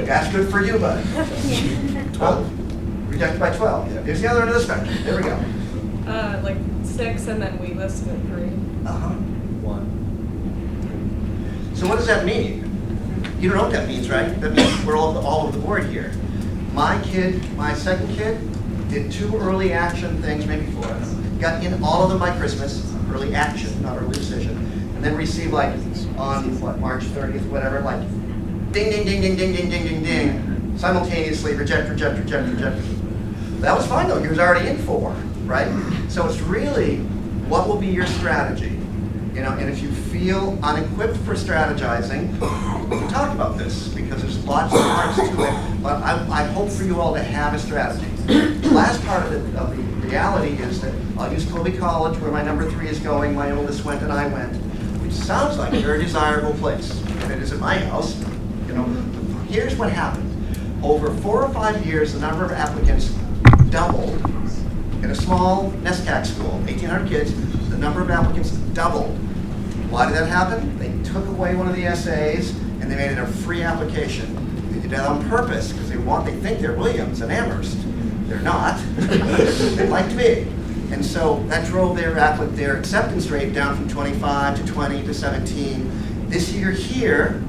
That's good for you, buddy. 12. Rejected by 12. Here's the other end of the spectrum. There we go. Like 6, and then we listed at 3. 1. So what does that mean? You don't know what that means, right? That means we're all over the board here. My second kid, did 2 early action things, maybe 4. Got in all of them by Christmas, early action, not early decision, and then received on March 30th, whatever, ding, ding, ding, ding, ding, ding, ding, ding, ding, simultaneously, reject. That was fine though, he was already in 4, right? So it's really, what will be your strategy? And if you feel unequipped for strategizing, we can talk about this, because there's lots of parts to it, but I hope for you all to have a strategy. The last part of the reality is that I'll use Colby College, where my number 3 is going, my oldest went and I went, which sounds like a very desirable place, and it is at my house. Here's what happened. Over 4 or 5 years, the number of applicants doubled. In a small NESCAC school, 1,800 kids, the number of applicants doubled. Why did that happen? They took away one of the essays and they made it a free application. They did that on purpose because they think they're Williams and Amherst. They're not. They'd like to be. And so that drove their acceptance rate down from 25 to 20 to 17. This year here,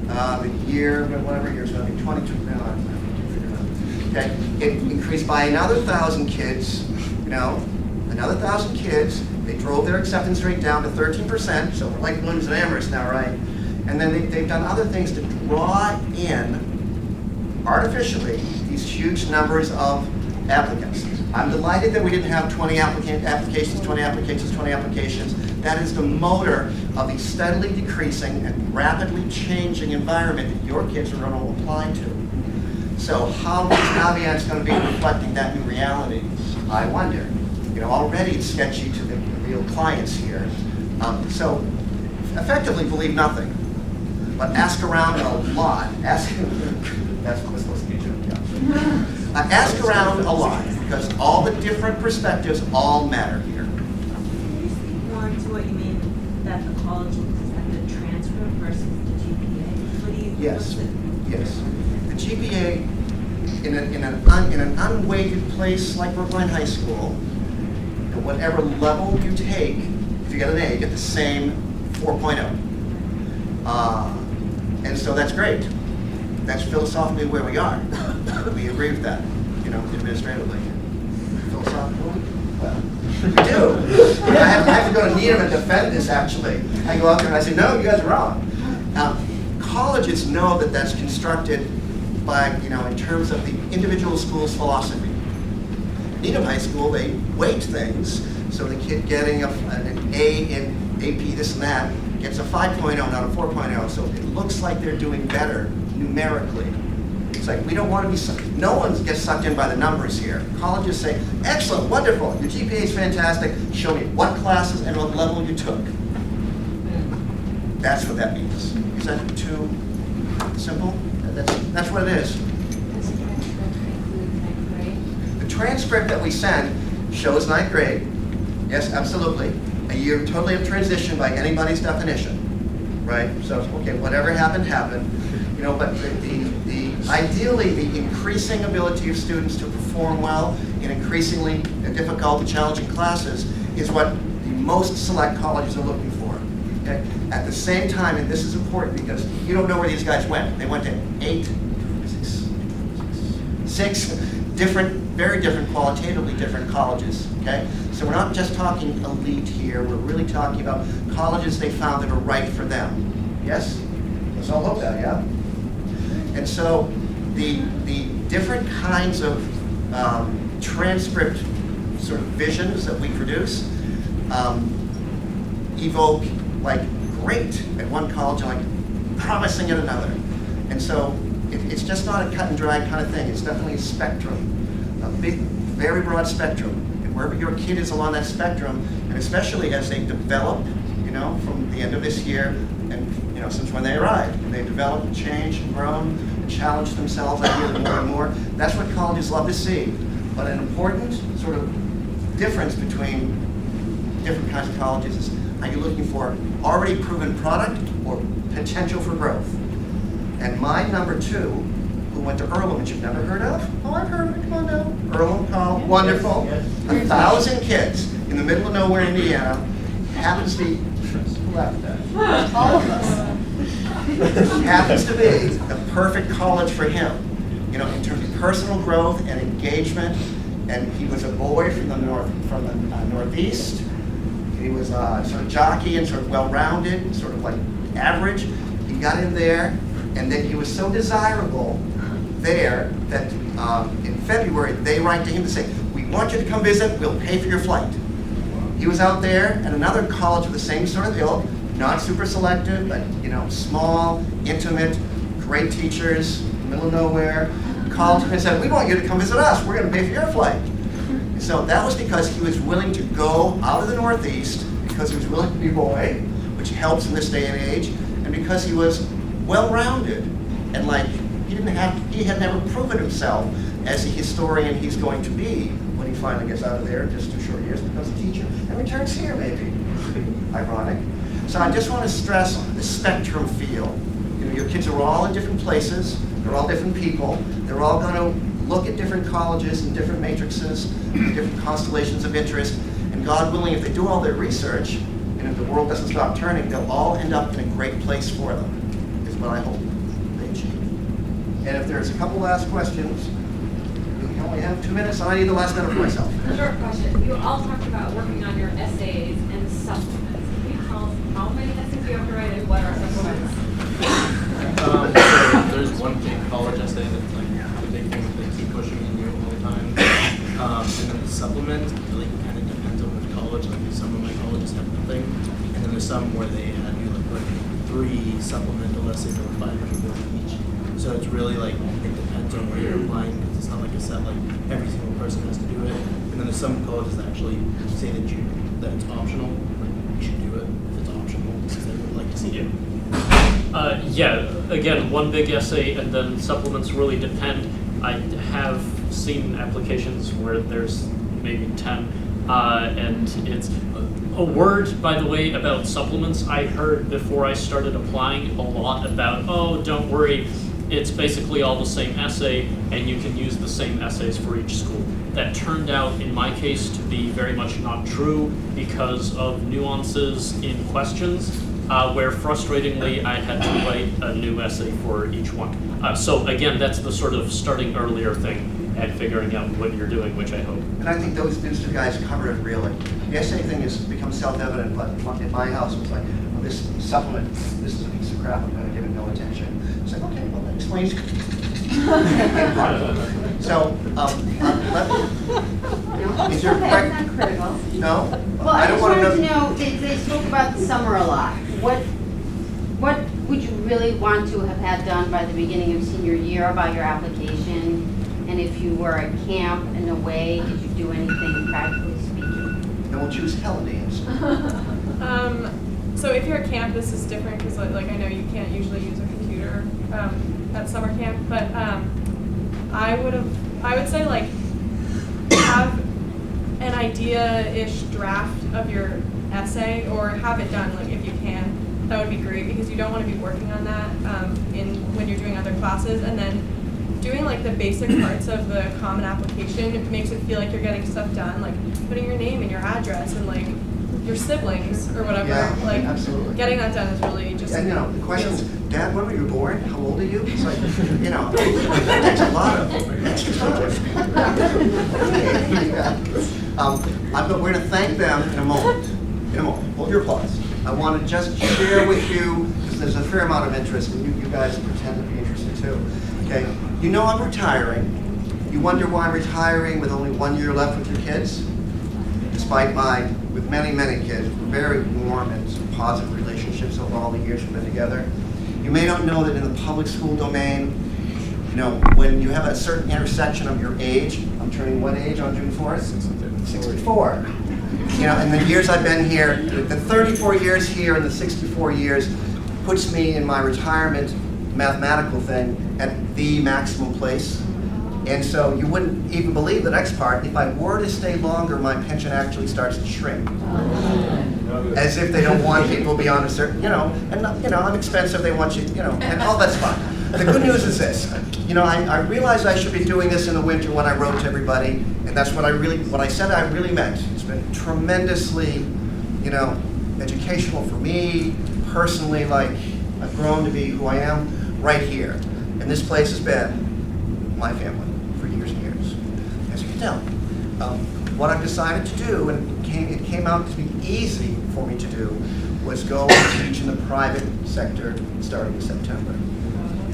whatever year it's going to be, 22. Okay, it increased by another 1,000 kids. Another 1,000 kids. They drove their acceptance rate down to 13%, so we're like Williams and Amherst now, right? And then they've done other things to draw in, artificially, these huge numbers of applicants. I'm delighted that we didn't have 20 applications. That is the motor of the steadily decreasing and rapidly changing environment that your kids are going to apply to. So how is Naviance going to be reflecting that new reality? I wonder. Already it's sketchy to the real clients here. So effectively believe nothing, but ask around a lot. That's what was supposed to be a joke, yeah. Ask around a lot, because all the different perspectives all matter here. Can you speak more to what you mean that the college looks at the transcript versus the GPA? What do you? Yes, what's it- yes. The GPA, in an unweighted place like Brookline High School, at whatever level you take, if you get an A, you get the same 4.0. And so that's great. That's philosophically where we are. We agree with that, administratively. Philosophically? Well, we do. I have to go to Needham and defend this, actually. I go out there and I say, no, you guys are wrong. Colleges know that that's constructed by, in terms of the individual school's philosophy. Needham High School, they weight things, so the kid getting an A in AP this and that gets a 5.0, not a 4.0, so it looks like they're doing better numerically. It's like, we don't want to be, no one gets sucked in by the numbers here. Colleges say, excellent, wonderful, your GPA is fantastic, show me what classes and what level you took. That's what that means. Is that too simple? That's what it is. Does the transcript include ninth grade? The transcript that we send shows ninth grade. Yes, absolutely. A year totally of transition by anybody's definition, right? So, okay, whatever happened, happened. But ideally, the increasing ability of students to perform well in increasingly difficult and challenging classes is what the most select colleges are looking for. Okay? At the same time, and this is important because you don't know where these guys went. They went to six different, very different, qualitatively different colleges. Okay? So we're not just talking elite here. We're really talking about colleges they found that are right for them. Yes? Let's all hope that, yeah? And so the different kinds of transcript sort of visions that we produce evoke like great at one college and like promising at another. And so it's just not a cut and dry kind of thing. It's definitely a spectrum, a big, very broad spectrum. And wherever your kid is along that spectrum, and especially as they develop, from the end of this year and since when they arrived, and they've developed and changed and grown and challenged themselves ideally more and more. That's what colleges love to see. But an important sort of difference between different kinds of colleges is, are you looking for already proven product or potential for growth? And my number 2, who went to Earlham, which you've never heard of? Oh, I've heard of it, come on down. Earlham College, wonderful. 1,000 kids in the middle of nowhere, Indiana, happens to be, who left that? All of us. Happens to be the perfect college for him, in terms of personal growth and engagement. And he was a boy from the Northeast. He was sort of jockey and sort of well-rounded, sort of like average. He got in there, and then he was so desirable there that in February they write to him to say, "We want you to come visit. We'll pay for your flight." He was out there at another college of the same sort of ilk, not super selective, but small, intimate, great teachers, middle of nowhere. Called him and said, "We want you to come visit us. We're going to pay for your flight." And so that was because he was willing to go out of the Northeast, because he was willing to be a boy, which helps in this day and age, and because he was well-rounded and he had never proven himself as a historian he's going to be when he finally gets out of there, just 2 short years, becomes a teacher, and returns here maybe. Ironic. So I just want to stress the spectrum feel. Your kids are all in different places. They're all different people. They're all going to look at different colleges and different matrices, and different constellations of interest. And God willing, if they do all their research, and if the world doesn't stop turning, they'll all end up in a great place for them, is what I hope they achieve. And if there's a couple last questions, we only have 2 minutes, and I need the last minute for myself. Short question. You all talked about working on your essays and supplements. Can you tell us how many essays you have to write and what are supplements? So there's one big college essay that's like the big thing that they keep pushing in you all the time. And then the supplement really kind of depends on which college. Like some of my colleges have nothing, and then there's some where they have you like put 3 supplemental essays that are 500 words each. So it's really like it depends on where you're applying, because it's not like a set like every single person has to do it. And then there's some colleges that actually say that it's optional. Like you should do it if it's optional because they would like to see you. Yeah, again, one big essay and then supplements really depend. I have seen applications where there's maybe 10, and it's a word, by the way, about supplements. I heard before I started applying a lot about, oh, don't worry, it's basically all the same essay, and you can use the same essays for each school. That turned out, in my case, to be very much not true because of nuances in questions, where frustratingly I had to write a new essay for each one. So again, that's the sort of starting earlier thing and figuring out what you're doing, which I hope. And I think those two guys cover it really. The essay thing has become self-evident, but in my house it was like, well, this supplement, this is a piece of crap, I'm going to give it no attention. It's like, okay, well, that explains. So, is there Okay, it's not critical. No? Well, I just wanna wanted to know, they spoke about the summer a lot. What would you really want to have had done by the beginning of senior year about your application? And if you were at camp and away, did you do anything practically speaking? And we'll choose Helen to answer. So if you're at camp, this is different because like I know you can't usually use a computer at summer camp, but I would say like have an idea-ish draft of your essay or have it done like if you can. That would be great because you don't want to be working on that when you're doing other classes, and then doing like the basic parts of the common application. It makes it feel like you're getting stuff done, like putting your name and your address and like your siblings or whatever. Yeah, like absolutely. getting that done is really just. And the question is, Dad, when were you born? How old are you? It's like, that takes a lot of extra time. But we're going to thank them in a moment. Hold your applause. I want to just share with you, because there's a fair amount of interest, and you guys pretend to be interested too. Okay, I'm retiring. You wonder why I'm retiring with only 1 year left with your kids? Despite with many, many kids, very warm and positive relationships over all the years we've been together. You may not know that in the public school domain, when you have a certain intersection of your age, I'm turning what age on June 4th? 64. In the years I've been here, the 34 years here and the 64 years puts me in my retirement mathematical thing at the maximum place. And so you wouldn't even believe the next part. If I were to stay longer, my pension actually starts to shrink. As if they don't want people beyond a certain, I'm expensive, they want you, and all that's fine. The good news is this, I realized I should be doing this in the winter when I wrote to everybody, and that's what I said I really meant. It's been tremendously, educational for me, personally, like I've grown to be who I am right here. And this place has been my family for years and years, as you can tell. What I've decided to do, and it came out to be easy for me to do, was go and teach in the private sector starting in September.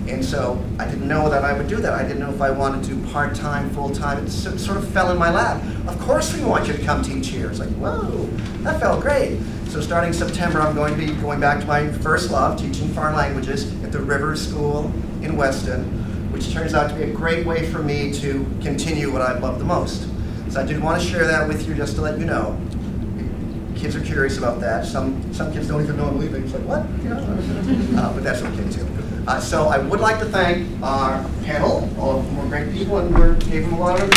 And so I didn't know that I would do that. I didn't know if I wanted to part-time, full-time. It sort of fell in my lap. Of course we want you to come teach here. It's like, whoa, that felt great. So starting September, I'm going to be going back to my first love, teaching foreign languages at the Rivers School in Weston, which turns out to be a great way for me to continue what I love the most. So I did want to share that with you just to let you know. Kids are curious about that. Some kids don't even know I'm leaving. It's like, what? But that's okay too. So I would like to thank our panel. All of them were great people and we gave them a lot of